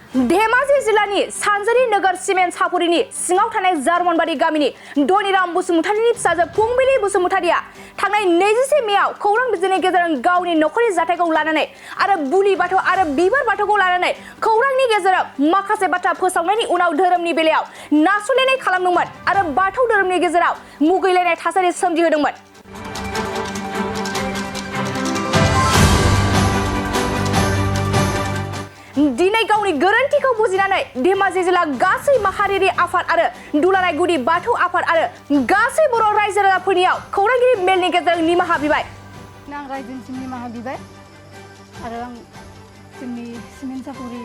धेमाजि जिल्लानि सानजारि नोगोर सिमेन्ट सापरिनि सिङाव थानाय जार्मनबारि गामिनि धनिराम बसुमतारीनि फिसाजो फुंबिलि बसुमतारीया थांनाय 21 मेआव खौरां बिजोंनि गेजेरजों गावनि नखरनि जाथायखौ लानानै आरो बुलि बाथौ आरो बिबार बाथौखौ लानानै खौरांनि गेजेरजों माखासे बाथ्रा फोसावनायनि उनाव धोरोमनि बेलायाव नासयलायनाय खालामदोंमोन आरो बाथौ धोरोमनि गेजेराव मुगैलायनाय थासारि सोमजिहोदोंमोन। दिनै गावनि गोरोन्थिखौ बुजिनानै धेमाजि जिल्ला गासै माहारियारि आफाद आरो दुलाराय गुदि बाथौ आफाद आरो गासै बर' रायजो राजाफोरनियाव खौरांगिरि मेलनि गेजेरजों निमाहा बिबाय। आं रायजोनिसिम निमाहा बिबाय आरो आं जोंनि सिमेन्ट सापरि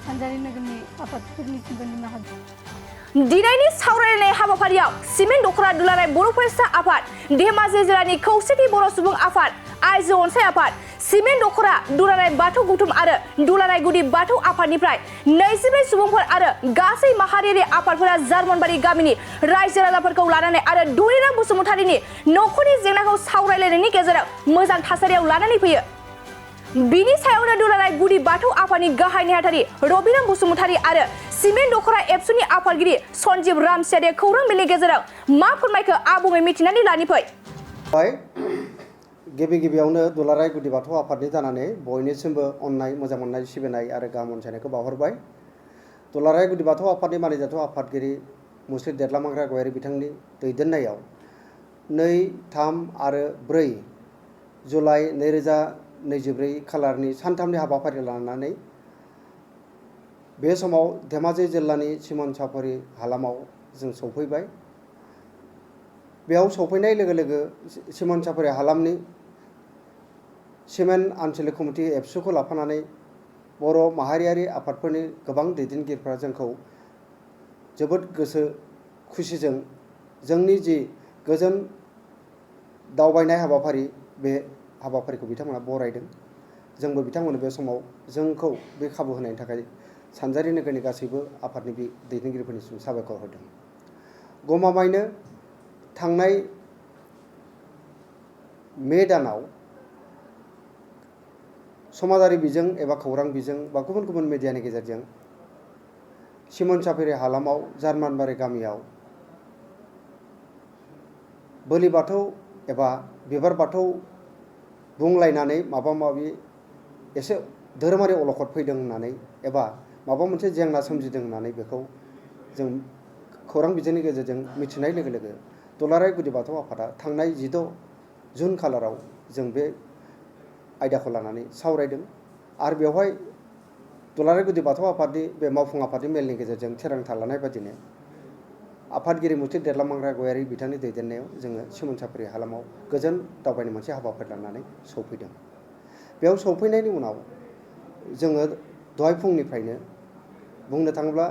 सानजारि नोगोरनि आफादफोरनिसिमबो निमाहा बिबाय। दिनैनि सावरायनाय हाबाफारियाव सिमेन्ट दख'रा दुलाराय बर' फरायसा आफाद, धेमाजि जिल्लानि खौसेथि बर' सुबुं आफाद, आइजो अनसाय आफाद, सिमेन्ट दख'रा दुलाराय बाथौ गौथुम आरो दुलाराय गुदि बाथौ आफादनिफ्राय 24 सुबुंफोर आरो गासै माहारियारि आफादफोरा जार्मनबारि गामिनि रायजो राजाफोरखौ लानानै आरो धनिराम बसुमतारीनि नखरनि जेंनाखौ सावरायलायनायनि गेजेरजों मोजां थासारियाव लानानै फैयो। बिनि सायावनो दुलाराय गुदि बाथौ आफादनि गाहाय नेहाथारि रबिराम बसुमतारी आरो सिमेन्ट दख'रा एबसुनि आफादगिरि सन्जीब रामसियारिया खौरां बिलनि गेजेरजों मा फोरमायखो आबुङै मिथिनानै लानि फै। गिबियावनो दुलाराय गुदि बाथौ आफादनि जानानै बयनिसिमबो अननाय मोजां मोननाय सिबिनाय आरो गाहाम अनसायनायखौ बावहरबाय। दुलाराय गुदि बाथौ आफादनि मानिजाथाव आफादगिरि मुस्लिम देरलामांग्रा गयारि बिथांनि दैदेननायाव 2, 3 आरो 4 जुलाइ 2024 खालारनि सानथामनि हाबाफारि लानानै बे समाव धेमाजि जिल्लानि सिमेन्ट सापरि हालामाव जों सौफैबाय। बेयाव सौफैनाय लोगो लोगो सिमेन्ट सापरि हालामनि सिमेन्ट आन्चलिक कमिटि एबसुखौ लाफानानै बर' माहारियारि आफादफोरनि गोबां दैदेनगिरिफ्रा जोंखौ जोबोद गोसो खुसिजों जोंनि जि गोजोन दावबायनाय हाबाफारि बे हाबाफारिखौ बिथांमोना बरायदों। जोंबो बिथांमोननो बे समाव जोंखौ बे खाबु होनायनि थाखाय सानजारि नोगोरनि गासैबो आफादनि दैदेनगिरिफोरनिसिम साबायखर होदों। गमामायैनो थांनाय मे दानाव समाजारि बिजों एबा खौरां बिजों बा गुबुन गुबुन मिडियानि गेजेरजों सिमेन्ट सापरि हालामाव जार्मनबारि गामियाव बोलि बाथौ एबा बिबार बाथौ बुंलायनानै माबा माबि एसे धोरोमारि अलखद फैदों होननानै एबा माबा मोनसे जेंना सोमजिदों होननानै बेखौ जों खौरां बिजोंनि गेजेरजों मिथिनाय लोगो लोगो दुलाराय गुदि बाथौ आफादा थांनाय 16 जुन खालाराव जों बे आयदाखौ लानानै सावरायदों आरो बेवहाय दुलाराय गुदि बाथौ आफादनि बे मावफुं आफादनि मेलनि गेजेरजों थिरांथा लानाय बादिनो आफादगिरि मुस्लिम देरलामांग्रा गयारि बिथांनि दैदेननायाव जोङो सिमेन्ट सापरि हालामाव गोजोन दावबायनो मोनसे हाबाफारि लानानै सौफैदों। बेयाव सौफैनायनि उनाव जोङो दहाय फुंनिफ्रायनो बुंनो थाङोब्ला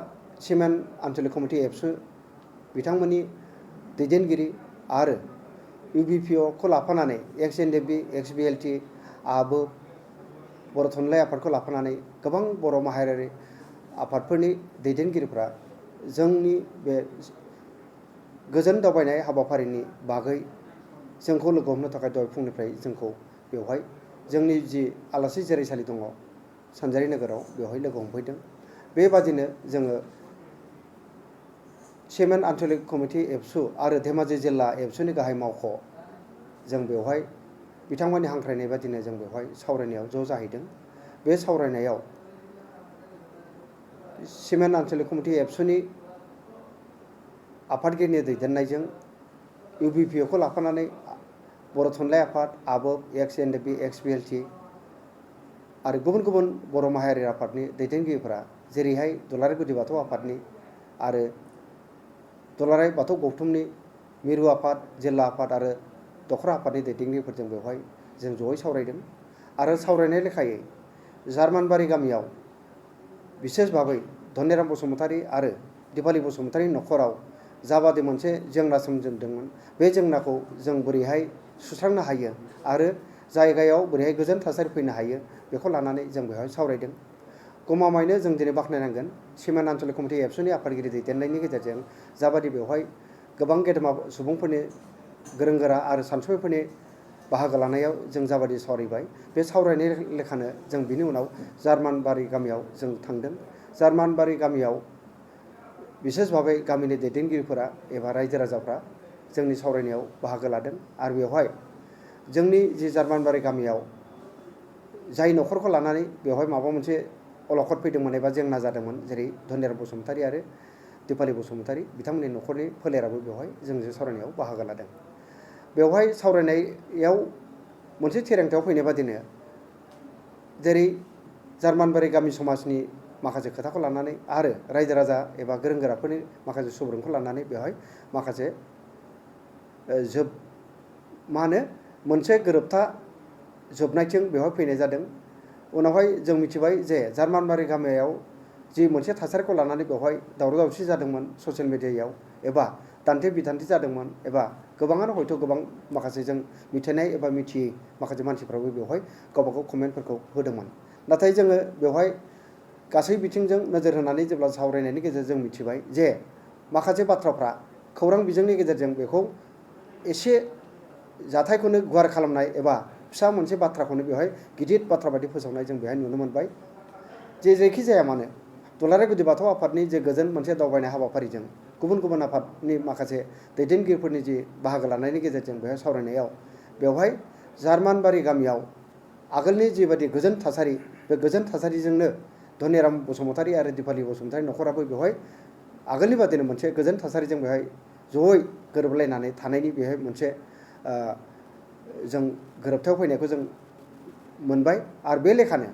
सिमेन्ट आन्चलिक कमिटि एबसु बिथांमोननि दैदेनगिरि आरो UBPOखौ लाफानानै XNDP, XBLT, आबो बर' थुनलाइ आफादखौ लाफानानै गोबां बर' माहारियारि आफादफोरनि दैदेनगिरिफ्रा जोंनि बे गोजोन दावबायनाय हाबाफारिनि बागै जोंखौ लोगो हमनो थाखाय दहाय फुंनिफ्राय जोंखौ बेवहाय जोंनि जि आलासि जिरायसालि दङ सानजारि नोगोराव बेवहाय लोगो हमफैदों। बेबादिनो जोङो सिमेन्ट आन्चलिक कमिटि एबसु आरो धेमाजि जिल्ला एबसुनि गाहाय मावख' जों बेवहाय बिथांमोननि हांख्रायनाय बादिनो जों बेवहाय सावरायनायाव ज' जाहैदों। बे सावरायनायाव सिमेन्ट आन्चलिक कमिटि एबसुनि आफादगिरिनि दैदेननायजों UBPOखौ लाफानानै बर' थुनलाइ आफाद, आबो, XNDP, XBLT आरो गुबुन गुबुन बर' माहारियारि आफादनि दैदेनगिरिफोरा जेरैहाय दुलाराय गुदि बाथौ आफादनि आरो दुलाराय बाथौ गौथुमनि मिरु आफाद, जिल्ला आफाद आरो दख'रा आफादनि दैदेनगिरिफोरजों बेवहाय जों जयै सावरायदों आरो सावरायनाय लेखायै जार्मनबारि गामियाव बिसेस भाबै धनिराम बसुमतारी आरो दिपाली बसुमतारीनि नखराव जाबादि मोनसे जेंना सोमजिदोंमोन बे जेंनाखौ जों बोरैहाय सुस्रांनो हायो आरो जायगायाव बोरैहाय गोजोन थासारि फैनो हायो बेखौ लानानै जों बेवहाय सावरायदों। गमामायैनो जों दिनै बाख्नायनांगोन सिमेन्ट आन्चलिक कमिटि एबसुनि आफादगिरि दैदेननायनि गेजेरजों जाबादि बेवहाय गोबां गेदेमा सुबुंफोरनि गोरों गोरा आरो सानसुमैफोरनि बाहागो लानायाव जों जाबादि सावरायबाय बे सावरायनाय लेखानो जों बिनि उनाव जार्मानबारि गामियाव जों थांदों। जार्मानबारि गामियाव बिसेस भाबै गामिनि दैदेनगिरिफोरा एबा रायजो राजाफ्रा जोंनि सावरायनायाव बाहागो लादों आरो बेवहाय जोंनि जि जार्मानबारि गामियाव जाय न'खरखौ लानानै बेवहाय माबा मोनसे अलखद फैदोंमोन एबा जेंना जादोंमोन जेरै धनेराम बसुमतारी आरो दिपाली बसुमतारी बिथांमोननि न'खरनि फोलेराबो बेवहाय जोंजों सावरायनायाव बाहागो लादों। बेवहाय सावरायनायाव मोनसे थिरांथायाव फैनाय बादिनो जेरै जार्मानबारि गामि समाजनि माखासे खोथाखौ लानानै आरो रायजो राजा एबा गोरों गोराफोरनि माखासे सुबुरुनखौ लानानै बेवहाय माखासे मोनसे गोरोबथा जोबनायथिं बेवहाय फैनाय जादों। उनावहाय जों मिथिबाय जे जार्मानबारि गामियाव जि मोनसे थासारिखौ लानानै बेवहाय दावराव दावसि जादोंमोन ससियेल मिडियायाव एबा दान्थे बिदान्थे जादोंमोन एबा गोबाङानो हयथ' गोबां माखासे जों मिथिनाय एबा मिथियै माखासे मानसिफ्राबो बेवहाय गावबा गाव कमेन्टफोरखौ होदोंमोन। नाथाय जोङो बेवहाय गासै बिथिंजों नोजोर होनानै जेब्ला सावरायनायनि गेजेरजों मिथिबाय जे माखासे बाथ्राफ्रा खौरां बिजोंनि गेजेरजों बेखौ एसे जाथायखौनो गुवार खालामनाय एबा फिसा मोनसे बाथ्राखौनो बेवहाय गिदिर बाथ्रा बायदि फोसावनाय जों बेवहाय नुनो मोनबाय। जेखि जाया मानो दुलाराय गुदि बाथौ आफादनि जे गोजोन मोनसे दावबायनाय हाबाफारिजों गुबुन गुबुन आफादनि माखासे दैदेनगिरिफोरनि जि बाहागो लानायनि गेजेरजों बेवहाय सावरायनायाव बेवहाय जार्मानबारि गामियाव आगोलनि जिबायदि गोजोन थासारि बे गोजोन थासारिजोंनो धनेराम बसुमतारी आरो दिपाली बसुमतारी न'खराबो बेवहाय आगोलनि बादिनो मोनसे गोजोन थासारिजों बेवहाय जयै गोरोबलायनानै थानायनि बेवहाय मोनसे जों गोरोबथायाव फैनायखौ जों मोनबाय। आरो बे लेखानो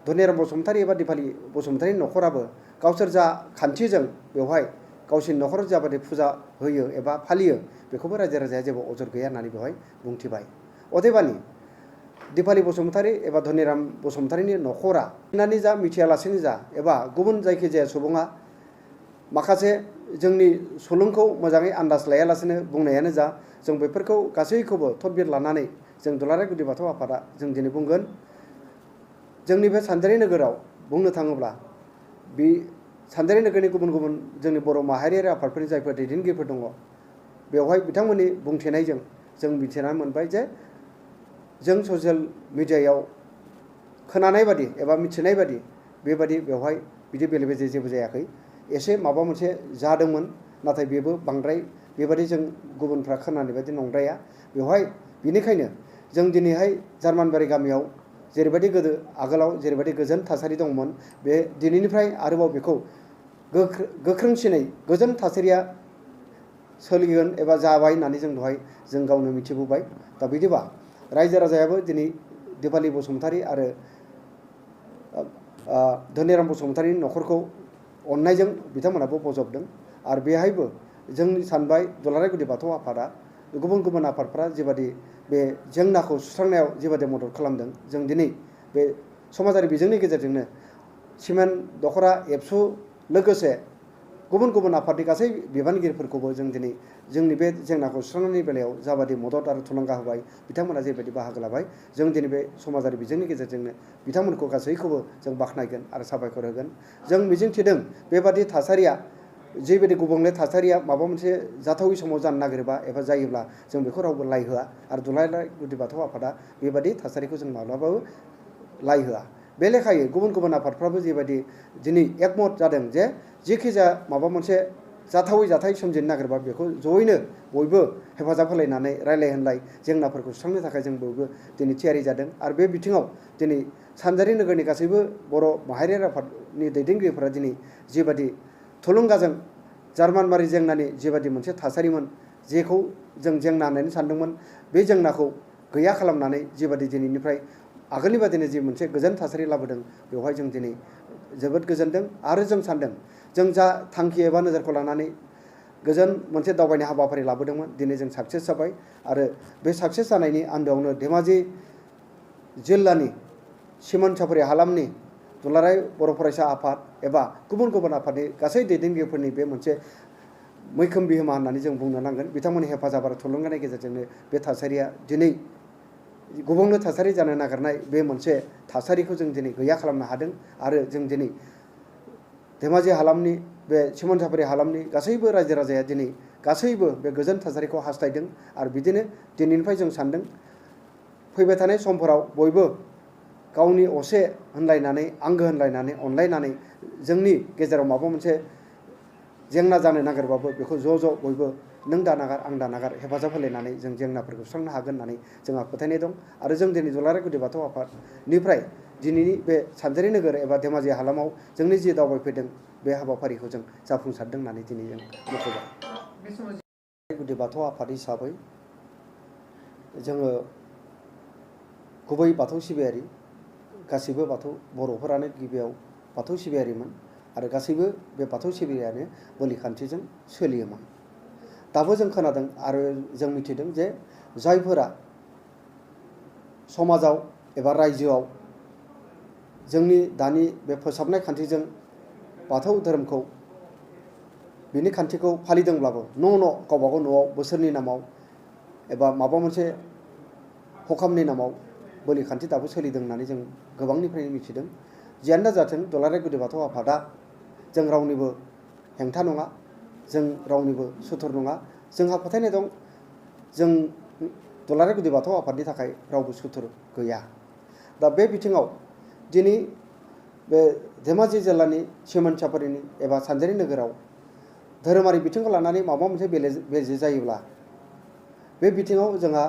धनेराम बसुमतारी एबा दिपाली बसुमतारी न'खराबो गावसोर जा खान्थिजों बेवहाय गावसोरनि न'खराव जाबादि फुजा होयो एबा फालियो बेखौबो रायजो राजाया जेबो अजर गैया होननानै बेवहाय बुंथिबाय। अदेबानि दिपाली बसुमतारी एबा धनेराम बसुमतारीनि न'खरा मिथिनानै जा मिथियालासेनो जा एबा गुबुन जायखिजाया सुबुङा माखासे जोंनि सुलुंखौ मोजाङै आन्दाज लायालासेनो बुंनायानो जा जों बेफोरखौ गासैखौबो थदबिर लानानै जों दुलाराय गुदि बाथौ आफादा जों दिनै बुंगोन जोंनि बे सानजारि नोगोराव बुंनो थाङोब्ला बे सानजारि नोगोरनि गुबुन गुबुन जोंनि बर' माहारियारि आफादफोरनि जायफोर दैदेनगिरिफोर दङ बेवहाय बिथांमोननि बुंथिनायजों जों मिथिनानै मोनबाय जे जों ससियेल मिडियायाव खोनानाय बादि एबा मिथिनाय बादि बेबादि बेवहाय बिदि बेले बेजे जेबो जायाखै। एसे माबा मोनसे जादोंमोन नाथाय बेबो बांद्राय बेबादि जों गुबुनफ्रा खोनानाय बायदि नंद्राया। बेवहाय बिनिखायनो जों दिनैहाय जार्मानबारि गामियाव जेरैबायदि गोदो आगोलाव जेरैबायदि गोजोन थासारि दंमोन बे दिनैनिफ्राय आरोबाव बेखौ गोख्रोंसिनै गोजोन थासारिया सोलिगोन एबा जाबाय होननानै जों दहाय जों गावनो मिथिबोबाय। दा बिदिबा रायजो राजायाबो दिनै दिपाली बसुमतारी आरो धनेराम बसुमतारीनि न'खरखौ अननायजों बिथांमोनाबो बजबदों आरो बेहायबो जोंनि सानबाय दुलाराय गुदि बाथौ आफादा गुबुन गुबुन आफादफ्रा जेबादि बे जेंनाखौ सुस्रांनायाव जेबादि मदद खालामदों जों दिनै बे समाजारि बिजोंनि गेजेरजोंनो सिमेन्ट दख'रा एबसु लोगोसे गुबुन गुबुन आफादनि गासै बिबानगिरिफोरखौबो जों दिनै जोंनि बे जेंनाखौ सुस्रांनायनि बेलायाव जाबादि मदद आरो थुलुंगा होबाय बिथांमोना जेबायदि बाहागो लाबाय जों दिनै बे समाजारि बिजोंनि गेजेरजोंनो बिथांमोनखौ गासैखौबो जों बाख्नायगोन आरो साबायखर होगोन। जों मिजिंथिदों बेबादि थासारिया जेबायदि गुबुंले थासारिया माबा मोनसे जाथावै समाव जानो नागिरोबा एबा जायोब्ला जों बेखौ रावबो लाइ होआ आरो दुलाराय गुदि बाथौ आफादा बेबादि थासारिखौ जों माब्लाबाबो लाइ होआ। बे लेखायै गुबुन गुबुन आफादफ्राबो जेबायदि दिनै एकमत जादों जे जेखि जाया माबा मोनसे जाथावै जाथाय सोमजिनो नागिरबा बेखौ जयैनो बयबो हेफाजाब होलायनानै रायलाय होनलाय जेंनाफोरखौ सुस्रांनो थाखाय जों बयबो दिनै थियारि जादों। आरो बे बिथिङाव दिनै सानजारि नोगोरनि गासैबो बर' माहारियारि आफादनि दैदेनगिरिफोरा दिनै जिबादि थुलुंगाजों जार्मानबारि जेंनानि जिबादि मोनसे थासारिमोन जेखौ जों जेंना होननानै सानदोंमोन बे जेंनाखौ गैया खालामनानै जिबादि दिनैनिफ्राय आगोलनि बादिनो जि मोनसे गोजोन थासारि लाबोदों बेवहाय जों दिनै जोबोद गोजोनदों आरो जों सानदों जों जा थांखि एबा नोजोरखौ लानानै गोजोन मोनसे दावबायनाय हाबाफारि लाबोदोंमोन दिनै जों साक्सेस जाबाय आरो बे साक्सेस जानायनि आन्दोआवनो धेमाजि जिल्लानि सिमोन साफरि हालामनि दुलाराय बर' फरायसा आफाद एबा गुबुन गुबुन आफादनि गासै दैदेनगिरिफोरनि बे मोनसे मैखोम बिहोमा होननानै जों बुंनो नांगोन। बिथांमोननि हेफाजाब आरो थुलुंगानि गेजेरजोंनो बे थासारिया दिनै गुबुंले थासारि जानो नागिरनाय बे मोनसे थासारिखौ जों दिनै गैया खालामनो हादों आरो जों दिनै धेमाजि हालामनि बे सिमोन साफरि हालामनि गासैबो रायजो राजाया दिनै गासैबो बे गोजोन थासारिखौ हास्थायदों आरो बिदिनो दिनैनिफ्राय जों सानदों फैबाय थानाय समफोराव बयबो गावनि असे होनलायनानै आंगो होनलायनानै अनलायनानै जोंनि गेजेराव माबा मोनसे जेंना जानो नागिरबाबो बेखौ ज' बयबो नों दानागार आं दानागार हेफाजाब होलायनानै जों जेंनाफोरखौ सुस्रांनो हागोन होननानै जोंहा फोथायनाय दं आरो जों दिनै दुलाराय गुदि बाथौ आफादनिफ्राय दिनैनि बे सानजारि नोगोर एबा धेमाजि हालामाव जोंनि जि दावबायफैदों बे हाबाफारिखौ जों जाफुंसारदों होननानै दिनै जों मख'बाय। गुदि बाथौ आफाद हिसाबै जोङो गुबै बाथौ सिबियारि गासैबो बाथौ बर'फोरानो गिबियाव बाथौ सिबियारिमोन आरो गासैबो बे बाथौ सिबियारियानो बोलि खान्थिजों सोलियोमोन। दाबो जों खोनादों आरो जों मिथिदों जे जायफोरा समाजाव एबा रायजोआव जोंनि दानि बे फोसाबनाय खान्थिजों बाथौ धोरोमखौ बिनि खान्थिखौ फालिदोंब्लाबो न' गावबागाव न'आव बोसोरनि नामाव एबा माबा मोनसे हखामनि नामाव बोलि खान्थि दाबो सोलिदों होननानै जों गोबांनिफ्रायनो मिथिदों। जियानो जाथों दुलाराय गुदि बाथौ आफादा जों रावनिबो हेंथा नङा, जों रावनिबो सुथुर नङा। जोंहा फोथायनाय दं जों दुलाराय गुदि बाथौ आफादनि थाखाय रावबो सुथुर गैया। दा बे बिथिङाव दिनै बे धेमाजि जिल्लानि सिमोनसाफुरिनि एबा सानजारि नोगोराव धोरोमारि बिथिंखौ लानानै माबा मोनसे बेले जायोब्ला बे बिथिङाव जोंहा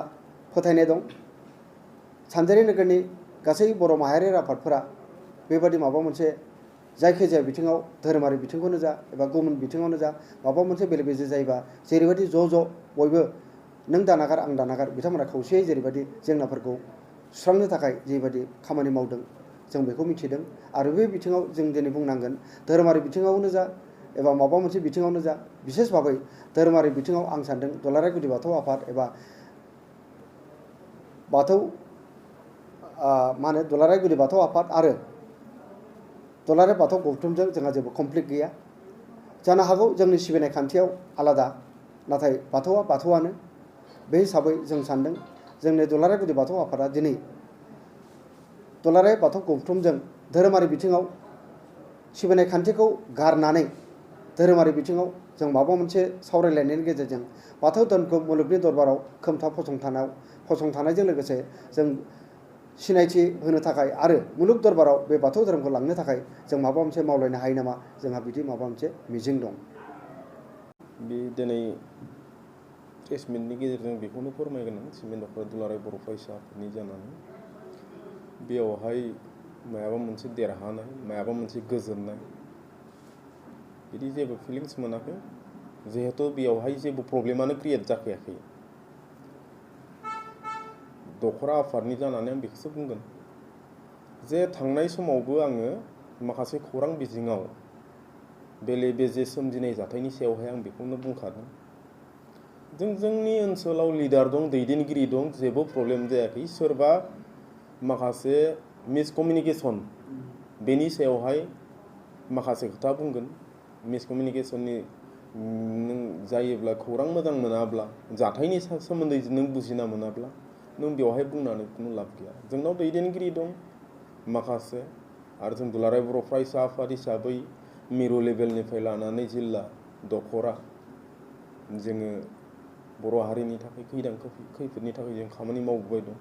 फोथायनाय दं सानजारि नोगोरनि गासै बर' माहारियारि आफादफोरा बेबादि माबा मोनसे जायखिजाया बिथिङाव धोरोमारि बिथिंखौनो जा एबा गुबुन बिथिङावनो जा माबा मोनसे बेले बेजे जायोबा जेरैबायदि ज' बयबो नों दानागार आं दानागार बिथांमोना खौसेयै जेरैबायदि जेंनाफोरखौ सुस्रांनो थाखाय जेबायदि खामानि मावदों जों बेखौ मिथिदों। आरो बे बिथिङाव जों दिनै बुंनांगोन धोरोमारि बिथिङावनो जा एबा माबा मोनसे बिथिङावनो जा बिसेस भाबै धोरोमारि बिथिङाव आं सानदों दुलाराय गुदि बाथौ आफाद एबा बाथौ दुलाराय गुदि बाथौ आफाद आरो दुलाराय बाथौ गौथुमजों जोंहा जेबो कमप्लिट गैया। जानो हागौ जोंनि सिबिनाय खान्थियाव आलादा, नाथाय बाथौआ बाथौआनो। बे हिसाबै जों सानदों जोंनि दुलाराय गुदि बाथौ आफादा दिनै दुलाराय बाथौ गौथुमजों धोरोमारि बिथिङाव सिबिनाय खान्थिखौ गारनानै धोरोमारि बिथिङाव जों माबा मोनसे सावरायलायनायनि गेजेरजों बाथौ धोरोमखौ मुलुगनि दरबाराव खोमथा फसंथानायजों लोगोसे जों सिनायथि होनो थाखाय आरो मुलुग दरबाराव बे बाथौ धोरोमखौ लांनो थाखाय जों माबा मोनसे मावलायनो हायो नामा, जोंहा बिदि माबा मोनसे मिजिं दं। बे दिनै प्रेस मिटनि गेजेरजों बेखौनो फोरमायगोन आं सिमेन्ट अखा दुलाराय बर' फरायसा आफादनि जानानै बेयावहाय मायाबा मोनसे देरहानाय मायाबा मोनसे गोजोननाय बिदि जेबो फिलिंस मोनाखै, जिहेथु बेयावहाय जेबो प्रब्लेमानो क्रियेट जाखायाखै। दखरा आफादनि जानानै आं बेखौसो बुंगोन जे थांनाय समावबो आङो माखासे खौरां बिजोङाव बेले बेजे सोमजिनाय जाथायनि सायावहाय आं बेखौनो बुंखादों। जोंनि ओनसोलाव लिडार दं, दैदेनगिरि दं, जेबो प्रब्लेम जायाखै। सोरबा माखासे मिसकमिउनिकेसन बेनि सायावहाय माखासे खोथा बुंगोन। मिसकमिउनिकेसननि जायोब्ला खौरां मोजां मोनाब्ला जाथायनि सोमोन्दै नों बुजिना मोनाब्ला नों बेवहाय बुंनानै खुनु लाब गैया। जोंनाव दैदेनगिरि दं माखासे, आरो जों दुलाराय बर' फरायसा आफाद हिसाबै मिरु लेभेलनिफ्राय लानानै जिल्ला दखरा जोङो बर' हारिनि थाखाय खैफोदनि थाखाय जों खामानि मावबोबाय दं।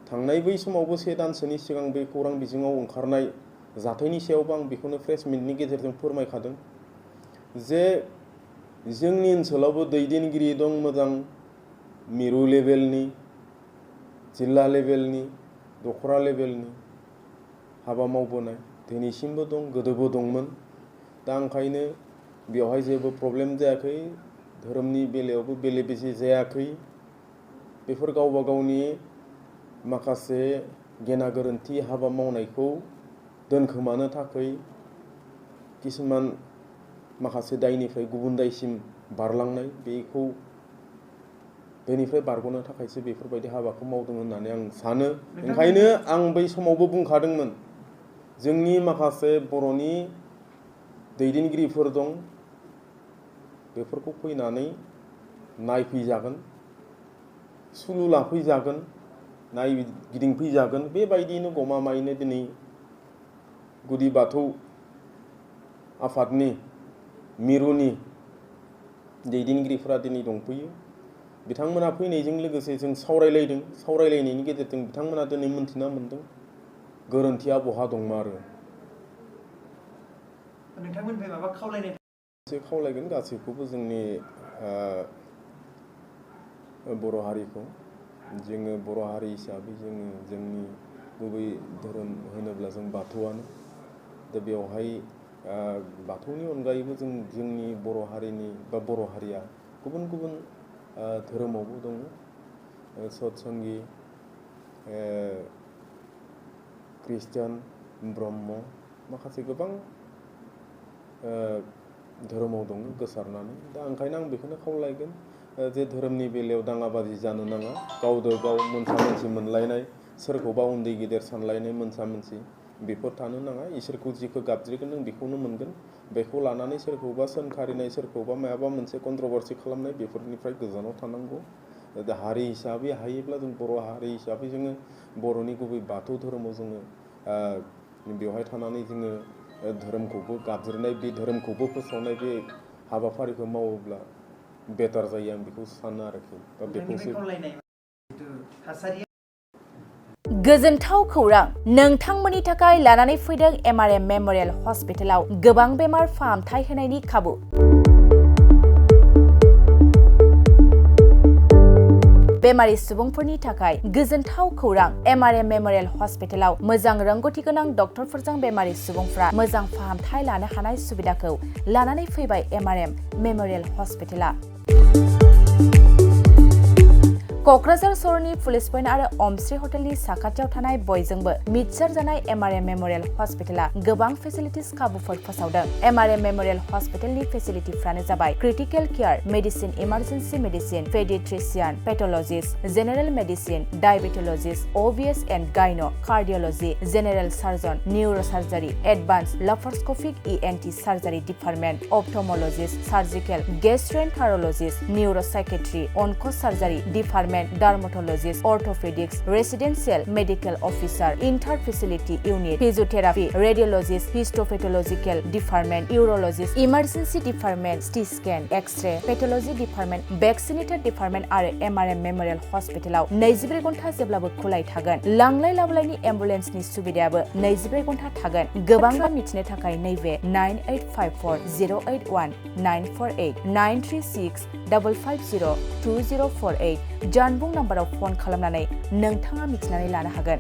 थांनाय बै समावबो 1 दानसोनि सिगां बे खौरां बिजोङाव ओंखारनाय जाथायनि सायावबो आं बेखौनो प्रेस मिटनि गेजेरजों फोरमायखादों जे जोंनि ओनसोलावबो दैदेनगिरि दं मोजां, मिरु लेभेलनि, जिल्ला लेभेलनि, दखरा लेभेलनि हाबा मावबोनाय दिनैसिमबो दं, गोदोबो दंमोन। दा ओंखायनो बेवहाय जेबो प्रब्लेम जायाखै, धोरोमनि बेलायावबो बेले बेजे जायाखै। बेफोर गावबा गावनि माखासे गेना गोरोन्थि हाबा मावनायखौ दोनखोमानो थाखाय किसुमान माखासे दायनिफ्राय गुबुन दायसिम बारलांनाय बेनिफ्राय बारग'नो थाखायसो बेफोरबायदि हाबाखौ मावदों होननानै आं सानो। ओंखायनो आं बै समावबो बुंखादोंमोन जोंनि माखासे बर'नि दैदेनगिरिफोर दं, बेफोरखौ फैनानै नायफैजागोन, सुलु लाफैजागोन, गिदिंफैजागोन। बेबायदिनो गमामायैनो दिनै गुदि बाथौ आफादनि मिरुनि दैदेनगिरिफोरा दिनै दंफैयो। बिथांमोना फैनायजों लोगोसे जों सावरायलायदों सावरायलायनायनि गेजेरजों बिथांमोना दिनै मोनथिना मोन्दों गोरोन्थिया बहा दंमारो नोंथांमोननिफ्राय माबा खावलायनाय खावलायगोन गासैखौबो जोंनि बर' हारिखौ जोङो बर' हारि हिसाबै जोङो जोंनि गुबै धोरोम होनोब्ला जों बाथौआनो दा बेवहाय बाथौनि अनगायैबो जों जोंनि बर' हारिनि बा बर' हारिया गुबुन गुबुन धोरोमावबो दङ सतसंगि ख्रिस्टान ब्रह्म माखासे गोबां धोरोमाव दङ गोसारनानै दा ओंखायनो आं बेखौनो खावलायगोन जे धोरोमनि बेलायाव दाङाबाजि जानो नाङा गावजों गाव मोनसा मोनसि मोनलायनाय सोरखौबा उन्दै गेदेर सानलायनाय मोनसा मोनसि बेफोर थानो नाङा इसोरखौ जिखौ गाबज्रिगोन नों बेखौनो मोनगोन बेखौ लानानै सोरखौबा सोंखारिनाय सोरखौबा माबा मोनसे कन्ट्रभारसि खालामनाय बेफोरनिफ्राय गोजानाव थानांगौ दा हारि हिसाबै हायोब्ला जों बर' हारि हिसाबै जोङो बर'नि गुबै बाथौ धोरोमाव जोङो बेवहाय थानानै जोङो धोरोमखौबो गाबज्रिनाय बे धोरोमखौबो फोसावनाय बे हाबाफारिखौ मावोब्ला बेटार जायो आं बेखौ सानो आरोखि दा बेखौसो गोजोनथाव खौरां नोंथांमोननि थाखाय लानानै फैदों MRM मेम'रियेल हस्पिटालाव गोबां बेमार फाहामथाय होनायनि खाबु बेमारि सुबुंफोरनि थाखाय गोजोनथाव खौरां MRM मेम'रियेल हस्पिटालाव मोजां रोंगौथि गोनां डक्टरफोरजों बेमारि सुबुंफ्रा मोजां फाहामथाय लानो हानाय सुबिदाखौ लानानै फैबाय MRM मेम'रियेल हस्पिटाला क'क्राझार सहरनि पुलिस पइन्ट आरो अमश्री हटेलनि साखाथियाव थानाय बयजोंबो मिथिसार जानाय MRM मेम'रियेल हस्पिटाला गोबां फेसिलिटिस खाबुफोर फोसावदों MRM मेम'रियेल हस्पिटालनि फेसिलिटिफ्रानो जाबाय critical care medicine emergency medicine paediatrician pathologist general medicine diabetologist OBS and gynae cardiology general surgeon neuro surgery advance laparoscopic ENT surgery department ophthalmologist surgical gastroenterologist neuro psychiatry onco surgery department dermatologist orthopaedics residential medical officer inter facility unit physiotherapy radiologist histopathological department urologist emergency department CT scan X-ray pathology department vaccinator department आरो MRM memorial हस्पिटालाव 24 घन्टा जेब्लाबो खुलाय थागोन लांलाय लाबोलायनि एम्बुलेन्सनि सुबिदायाबो 24 घन्टा थागोन गोबां मिथिनो थाखाय नैबे 9854081948 93655020048 जानबुं नाम्बाराव फन खालामनानै नोंथाङा मिथिनानै लानो हागोन।